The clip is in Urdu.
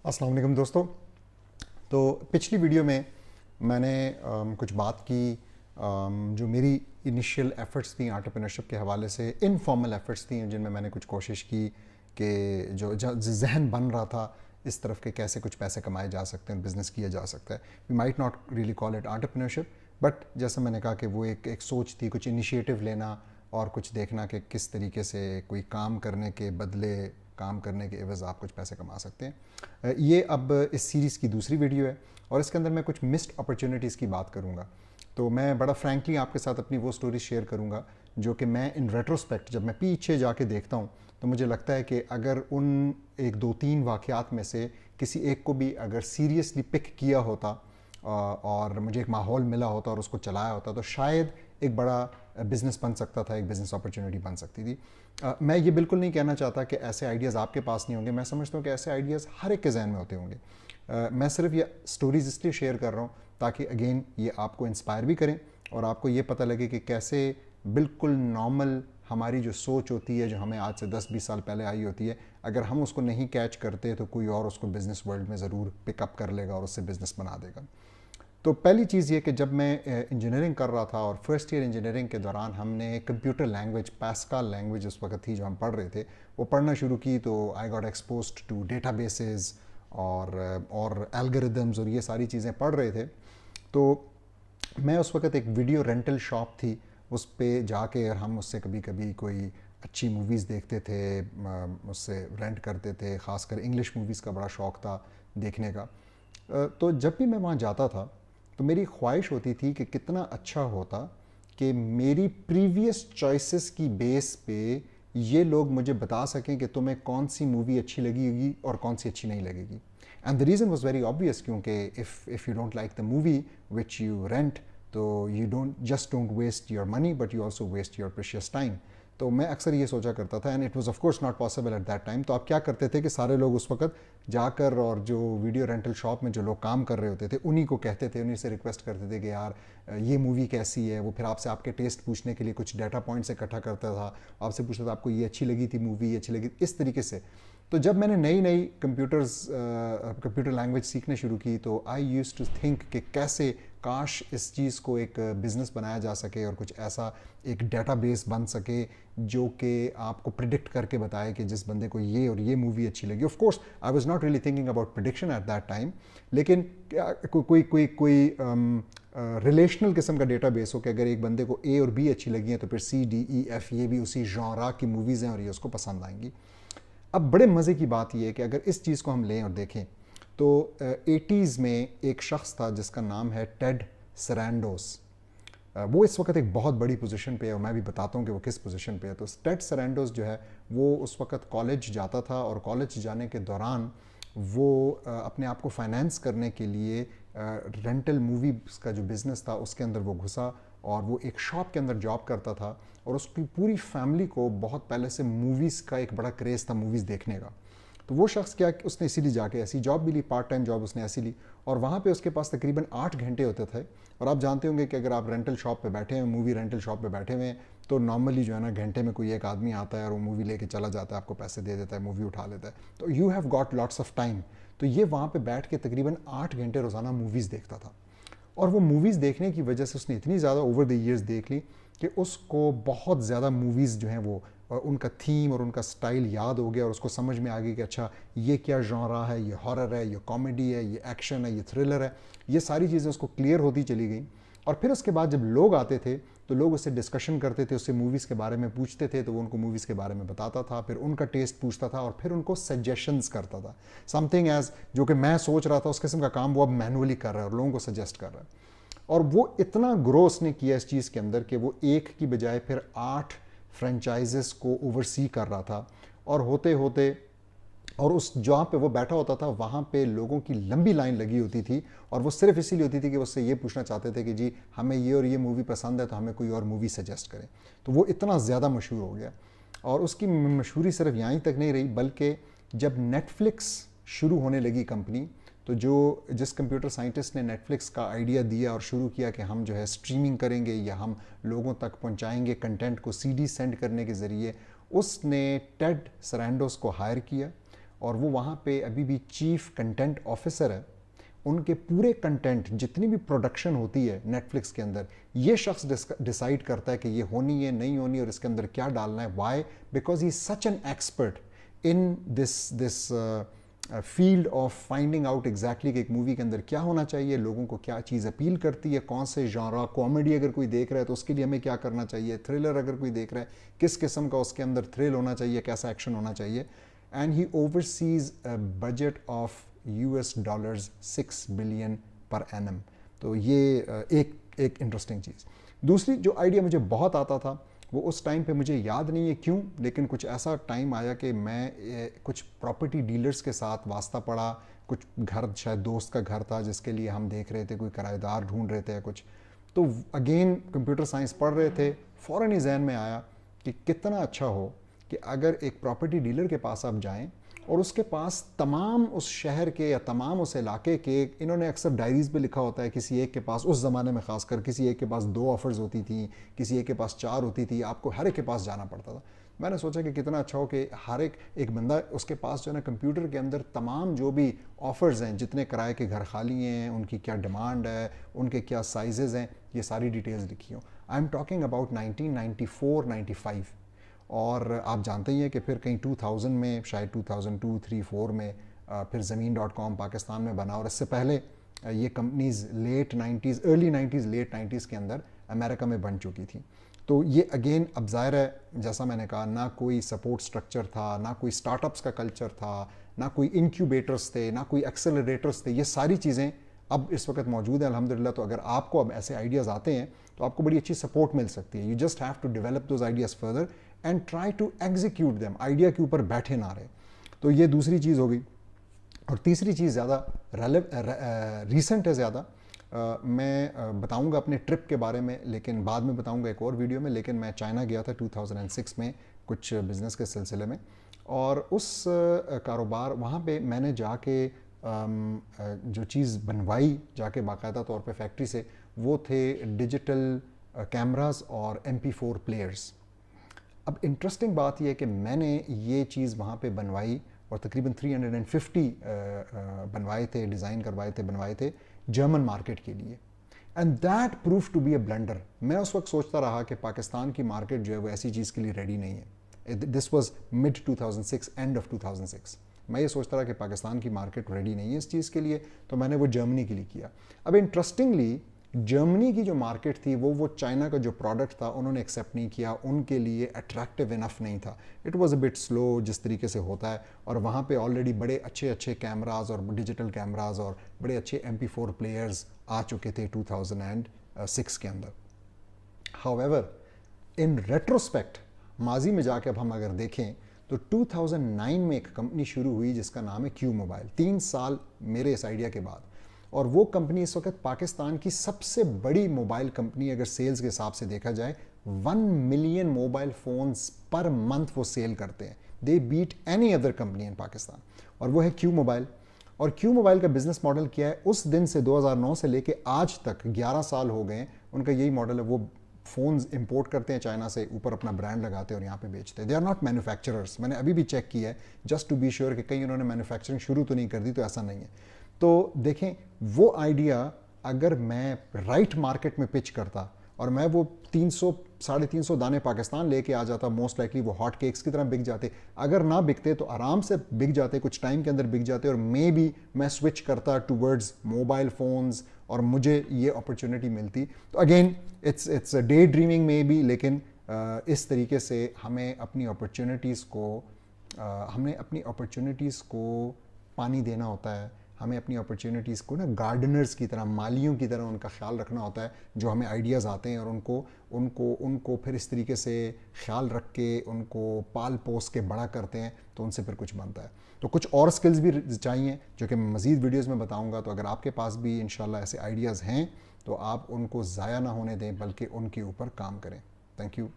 السلام علیکم دوستو. تو پچھلی ویڈیو میں میں نے کچھ بات کی جو میری انیشیل ایفرٹس تھیں انٹرپرینورشپ کے حوالے سے، انفارمل ایفرٹس تھیں جن میں نے کچھ کوشش کی کہ جو ذہن بن رہا تھا اس طرف کہ کیسے کچھ پیسے کمائے جا سکتے ہیں، بزنس کیا جا سکتا ہے. We might not really call it entrepreneurship, but جیسا میں نے کہا کہ وہ ایک سوچ تھی، کچھ انیشیٹو لینا اور کچھ دیکھنا کہ کس طریقے سے کوئی کام کرنے کے بدلے، کام کرنے کے عوض آپ کچھ پیسے کما سکتے ہیں. یہ اب اس سیریز کی دوسری ویڈیو ہے اور اس کے اندر میں کچھ مسڈ اپرچونیٹیز کی بات کروں گا. تو میں بڑا فرینکلی آپ کے ساتھ اپنی وہ سٹوری شیئر کروں گا جو کہ میں ان ریٹروسپیکٹ جب میں پیچھے جا کے دیکھتا ہوں تو مجھے لگتا ہے کہ اگر ان ایک دو تین واقعات میں سے کسی ایک کو بھی اگر سیریسلی پک کیا ہوتا اور مجھے ایک ماحول ملا ہوتا اور اس کو چلایا ہوتا تو شاید ایک بڑا بزنس بن سکتا تھا، ایک بزنس اپرچونیٹی بن سکتی تھی. میں یہ بالکل نہیں کہنا چاہتا کہ ایسے آئیڈیاز آپ کے پاس نہیں ہوں گے. میں سمجھتا ہوں کہ ایسے آئیڈیاز ہر ایک کے ذہن میں ہوتے ہوں گے. میں صرف یہ سٹوریز اس لیے شیئر کر رہا ہوں تاکہ اگین یہ آپ کو انسپائر بھی کریں اور آپ کو یہ پتہ لگے کہ کیسے بالکل نارمل ہماری جو سوچ ہوتی ہے، جو ہمیں آج سے 10-20 سال پہلے آئی ہوتی ہے، اگر ہم اس کو نہیں کیچ کرتے تو کوئی اور اس کو بزنس ورلڈ میں ضرور پک اپ کر لے گا اور اس سے بزنس بنا دے گا. تو پہلی چیز یہ کہ جب میں انجینئرنگ کر رہا تھا اور فرسٹ ایئر انجینئرنگ کے دوران ہم نے کمپیوٹر لینگویج، پاسکال لینگویج اس وقت تھی جو ہم پڑھ رہے تھے، وہ پڑھنا شروع کی تو I got exposed to databases اور الگوریدمز اور یہ ساری چیزیں پڑھ رہے تھے. تو میں اس وقت ایک ویڈیو رینٹل شاپ تھی، اس پہ جا کے ہم اس سے کبھی کبھی کوئی اچھی موویز دیکھتے تھے، اس سے رینٹ کرتے تھے. خاص کر انگلش موویز کا بڑا شوق تھا دیکھنے کا. تو جب بھی میں وہاں جاتا تھا تو میری خواہش ہوتی تھی کہ کتنا اچھا ہوتا کہ میری پریویس چوائسز کی بیس پہ یہ لوگ مجھے بتا سکیں کہ تمہیں کون سی مووی اچھی لگی ہوگی اور کون سی اچھی نہیں لگے گی. And the reason was very obvious, کیونکہ if you don't like the movie which you rent تو you don't waste your money but you also waste your precious time. تو میں اکثر یہ سوچا کرتا تھا and it was of course not possible at that time. تو آپ کیا کرتے تھے کہ سارے لوگ اس وقت جا کر اور جو ویڈیو رینٹل شاپ میں جو لوگ کام کر رہے ہوتے تھے انہی کو کہتے تھے، انہی سے ریکویسٹ کرتے تھے کہ یار یہ مووی کیسی ہے. وہ پھر آپ سے آپ کے ٹیسٹ پوچھنے کے لیے کچھ ڈیٹا پوائنٹس اکٹھا کرتا تھا، آپ سے پوچھتا تھا آپ کو یہ اچھی لگی تھی مووی، یہ اچھی لگی اس طریقے سے. تو جب میں نے نئی کمپیوٹر لینگویج سیکھنے شروع کی تو آئی یوز ٹو تھنک کہ کیسے کاش اس چیز کو ایک بزنس بنایا جا سکے اور کچھ ایسا ایک ڈیٹا بیس بن سکے جو کہ آپ کو پریڈکٹ کر کے بتائے کہ جس بندے کو یہ اور یہ مووی اچھی لگی. Of course I was not really thinking about prediction at that time, لیکن کوئی ریلیشنل قسم کا ڈیٹا بیس ہو کہ اگر ایک بندے کو اے اور بی اچھی لگی ہیں تو پھر سی ڈی ای ایف یہ بھی اسی ژانرا کی موویز ہیں اور یہ اس کو پسند آئیں گی. اب بڑے مزے کی بات یہ ہے کہ اگر اس چیز کو ہم لیں اور دیکھیں تو 80s میں ایک شخص تھا جس کا نام ہے ٹیڈ سرینڈوس. وہ اس وقت ایک بہت بڑی پوزیشن پہ ہے اور میں بھی بتاتا ہوں کہ وہ کس پوزیشن پہ ہے. تو ٹیڈ سرینڈوس جو ہے وہ اس وقت کالج جاتا تھا اور کالج جانے کے دوران وہ اپنے آپ کو فائنینس کرنے کے لیے رینٹل موویز کا جو بزنس تھا اس کے اندر وہ گھسا اور وہ ایک شاپ کے اندر جاب کرتا تھا اور اس کی پوری فیملی کو بہت پہلے سے موویز کا ایک بڑا کریز تھا، موویز دیکھنے کا. تو وہ شخص کیا کہ اس نے اسی لیے جا کے ایسی جاب بھی لی، پارٹ ٹائم جاب اس نے ایسی لی اور وہاں پہ اس کے پاس تقریباً 8 گھنٹے ہوتے تھے. اور آپ جانتے ہوں گے کہ اگر آپ رینٹل شاپ پہ بیٹھے ہیں، مووی رینٹل شاپ پہ بیٹھے ہوئے ہیں تو نارملی جو ہے نا گھنٹے میں کوئی ایک آدمی آتا ہے اور وہ مووی لے کے چلا جاتا ہے، آپ کو پیسے دے دیتا ہے، مووی اٹھا لیتا ہے. تو you have got lots of time. تو یہ وہاں پہ بیٹھ کے تقریباً 8 گھنٹے روزانہ موویز دیکھتا تھا اور وہ موویز دیکھنے کی وجہ سے اس نے اتنی زیادہ اوور دی ایئرز دیکھ لی کہ اس کو بہت زیادہ موویز جو ہیں وہ ان کا تھیم اور ان کا سٹائل یاد ہو گیا اور اس کو سمجھ میں آ گئی کہ اچھا یہ کیا ژانرا ہے، یہ ہارر ہے، یہ کامیڈی ہے، یہ ایکشن ہے، یہ تھرلر ہے. یہ ساری چیزیں اس کو کلیئر ہوتی چلی گئیں. اور پھر اس کے بعد جب لوگ آتے تھے تو لوگ اس سے ڈسکشن کرتے تھے، اس سے موویز کے بارے میں پوچھتے تھے تو وہ ان کو موویز کے بارے میں بتاتا تھا، پھر ان کا ٹیسٹ پوچھتا تھا اور پھر ان کو سجیشنز کرتا تھا. سم تھنگ ایز جو کہ میں سوچ رہا تھا اس قسم کا کام وہ اب مینولی کر رہا ہے اور لوگوں کو سجیسٹ کر رہا ہے. اور وہ اتنا گرو اس نے کیا اس چیز کے اندر کہ وہ ایک کی بجائے پھر 8 فرینچائزز کو اوور سی کر رہا تھا. اور ہوتے ہوتے اور اس جہاں پہ وہ بیٹھا ہوتا تھا وہاں پہ لوگوں کی لمبی لائن لگی ہوتی تھی اور وہ صرف اسی لیے ہوتی تھی کہ اس سے یہ پوچھنا چاہتے تھے کہ جی ہمیں یہ اور یہ مووی پسند ہے تو ہمیں کوئی اور مووی سجیسٹ کریں. تو وہ اتنا زیادہ مشہور ہو گیا اور اس کی مشہوری صرف یہیں تک نہیں رہی بلکہ جب نیٹ فلکس شروع ہونے لگی کمپنی تو جس کمپیوٹر سائنٹسٹ نے نیٹ فلکس کا آئیڈیا دیا اور شروع کیا کہ ہم جو ہے اسٹریمنگ کریں گے یا ہم لوگوں تک پہنچائیں گے کنٹینٹ کو سی ڈی سینڈ کرنے کے ذریعے، اس نے ٹیڈ سرینڈوس کو ہائر کیا اور وہ وہاں پہ ابھی بھی چیف کنٹینٹ آفیسر ہے. ان کے پورے کنٹینٹ جتنی بھی پروڈکشن ہوتی ہے نیٹ فلکس کے اندر, یہ شخص ڈیسائیڈ کرتا ہے کہ یہ ہونی ہے نہیں ہونی اور اس کے اندر کیا ڈالنا ہے. Why? Because he is such an expert in this field of finding out exactly کہ ایک مووی کے اندر کیا ہونا چاہیے, لوگوں کو کیا چیز اپیل کرتی ہے, کون سے ژانرا. کامیڈی اگر کوئی دیکھ رہا ہے تو اس کے لیے ہمیں کیا کرنا چاہیے, تھرلر اگر کوئی دیکھ رہا ہے کس قسم کا اس کے اندر تھرل ہونا چاہیے, کیسا ایکشن ہونا چاہیے. And he overseas budget of $6 billion per annum. تو یہ ایک انٹرسٹنگ چیز. دوسری جو آئیڈیا مجھے بہت آتا تھا وہ اس ٹائم پہ مجھے یاد نہیں ہے کیوں, لیکن کچھ ایسا ٹائم آیا کہ میں کچھ پراپرٹی ڈیلرز کے ساتھ واسطہ پڑا. کچھ گھر شاید دوست کا گھر تھا جس کے لیے ہم دیکھ رہے تھے, کوئی کرایہ دار ڈھونڈ رہے تھے کچھ. تو اگین کمپیوٹر سائنس پڑھ رہے تھے, فوراً ہی ذہن میں آیا کہ کتنا اچھا ہو کہ اگر ایک پراپرٹی ڈیلر کے پاس آپ جائیں اور اس کے پاس تمام اس شہر کے یا تمام اس علاقے کے, انہوں نے اکثر ڈائریز پہ لکھا ہوتا ہے, کسی ایک کے پاس اس زمانے میں خاص کر کسی ایک کے پاس 2 آفرز ہوتی تھیں, کسی ایک کے پاس 4 ہوتی تھی, آپ کو ہر ایک کے پاس جانا پڑتا تھا. میں نے سوچا کہ کتنا اچھا ہو کہ ہر ایک بندہ اس کے پاس جو ہے نا کمپیوٹر کے اندر تمام جو بھی آفرز ہیں, جتنے کرائے کے گھر خالی ہیں, ان کی کیا ڈیمانڈ ہے, ان کے کیا سائزز ہیں, یہ ساری ڈیٹیلز لکھی ہوں. I am talking about 1994-95. اور آپ جانتے ہی ہیں کہ پھر کہیں 2000 میں, شاید 2002, 3, 4 میں پھر زمین.com پاکستان میں بنا, اور اس سے پہلے یہ companies early 90s late 90s کے اندر امریکہ میں بن چکی تھیں. تو یہ اگین اب ظاہر ہے جیسا میں نے کہا, نہ کوئی سپورٹ سٹرکچر تھا, نہ کوئی سٹارٹ اپس کا کلچر تھا, نہ کوئی انکیوبیٹرز تھے, نہ کوئی ایکسلریٹرز تھے. یہ ساری چیزیں اب اس وقت موجود ہیں الحمدللہ. تو اگر آپ کو اب ایسے آئیڈیاز آتے ہیں تو آپ کو بڑی اچھی سپورٹ مل سکتی ہے. You just have to develop those ideas further and try to execute them. Idea کے اوپر بیٹھے نہ رہے. تو یہ دوسری چیز ہو گئی. اور تیسری چیز زیادہ ریسنٹ ہے زیادہ, میں بتاؤں گا اپنے ٹرپ کے بارے میں, لیکن بعد میں بتاؤں گا ایک اور ویڈیو میں. لیکن میں چائنا گیا تھا 2006 میں کچھ بزنس کے سلسلے میں, اور اس کاروبار وہاں پہ میں نے جا کے جو چیز بنوائی جا کے باقاعدہ طور پہ فیکٹری سے, وہ تھے ڈیجیٹل کیمراز اور MP4 پلیئرز. اب انٹرسٹنگ بات یہ ہے کہ میں نے یہ چیز وہاں پہ بنوائی اور تقریباً 350 بنوائے تھے, ڈیزائن بنوائے تھے جرمن مارکیٹ کے لیے. And that proved to be a blunder. میں اس وقت سوچتا رہا کہ پاکستان کی مارکیٹ جو ہے وہ ایسی چیز کے لیے ریڈی نہیں ہے. This was mid 2006, and of 2006. میں یہ سوچتا رہا کہ پاکستان کی مارکیٹ ریڈی نہیں ہے اس چیز کے لیے, تو میں نے وہ جرمنی کے لیے کیا. اب انٹرسٹنگلی جرمنی کی جو مارکیٹ تھی وہ چائنا کا جو پروڈکٹ تھا انہوں نے ایکسیپٹ نہیں کیا, ان کے لیے اٹریکٹیو انف نہیں تھا. اٹ واز اے بٹ سلو جس طریقے سے ہوتا ہے. اور وہاں پہ آلریڈی بڑے اچھے کیمراز اور ڈیجیٹل کیمراز اور بڑے اچھے MP4 پلیئرز آ چکے تھے 2006 کے اندر. However, ان ریٹروسپیکٹ ماضی میں جا کے اب ہم اگر دیکھیں تو 2009 میں ایک کمپنی شروع ہوئی جس کا نام ہے کیو موبائل. 3 سال میرے اس آئیڈیا کے بعد, اور وہ کمپنی اس وقت پاکستان کی سب سے بڑی موبائل کمپنی اگر سیلز کے حساب سے دیکھا جائے, 1 million mobile phones per month وہ سیل کرتے ہیں. دے بیٹ اینی ادر کمپنی ان پاکستان, اور وہ ہے کیو موبائل. اور کیو موبائل کا بزنس ماڈل کیا ہے, اس دن سے 2009 سے لے کے آج تک 11 سال ہو گئے ہیں, ان کا یہی ماڈل ہے. وہ فونز امپورٹ کرتے ہیں چائنا سے, اوپر اپنا برانڈ لگاتے ہیں اور یہاں پہ بیچتے ہیں. They are not manufacturers. میں نے ابھی بھی چیک کیا ہے جسٹ ٹو بی شیور کہ کہیں انہوں نے مینوفیکچرنگ شروع تو نہیں کر دی, تو ایسا نہیں ہے. تو دیکھیں وہ آئیڈیا اگر میں رائٹ مارکیٹ میں پچ کرتا اور میں وہ 300-350 دانے پاکستان لے کے آ جاتا, موسٹ لائکلی وہ ہاٹ کیکس کی طرح بک جاتے. اگر نہ بکتے تو آرام سے بک جاتے, کچھ ٹائم کے اندر بک جاتے, اور مے بی میں سوئچ کرتا ٹورڈز موبائل فونز اور مجھے یہ اپرچونٹی ملتی. تو again it's daydreaming maybe, لیکن اس طریقے سے ہمیں اپنی اپرچونٹیز کو پانی دینا ہوتا ہے. ہمیں اپنی اپرچونٹیز کو نا گارڈنرز کی طرح, مالیوں کی طرح ان کا خیال رکھنا ہوتا ہے, جو ہمیں آئیڈیاز آتے ہیں, اور ان کو پھر اس طریقے سے خیال رکھ کے ان کو پال پوس کے بڑا کرتے ہیں, تو ان سے پھر کچھ بنتا ہے. تو کچھ اور سکلز بھی چاہیے جو کہ میں مزید ویڈیوز میں بتاؤں گا. تو اگر آپ کے پاس بھی انشاءاللہ ایسے آئیڈیاز ہیں تو آپ ان کو ضائع نہ ہونے دیں, بلکہ ان کے اوپر کام کریں. Thank you.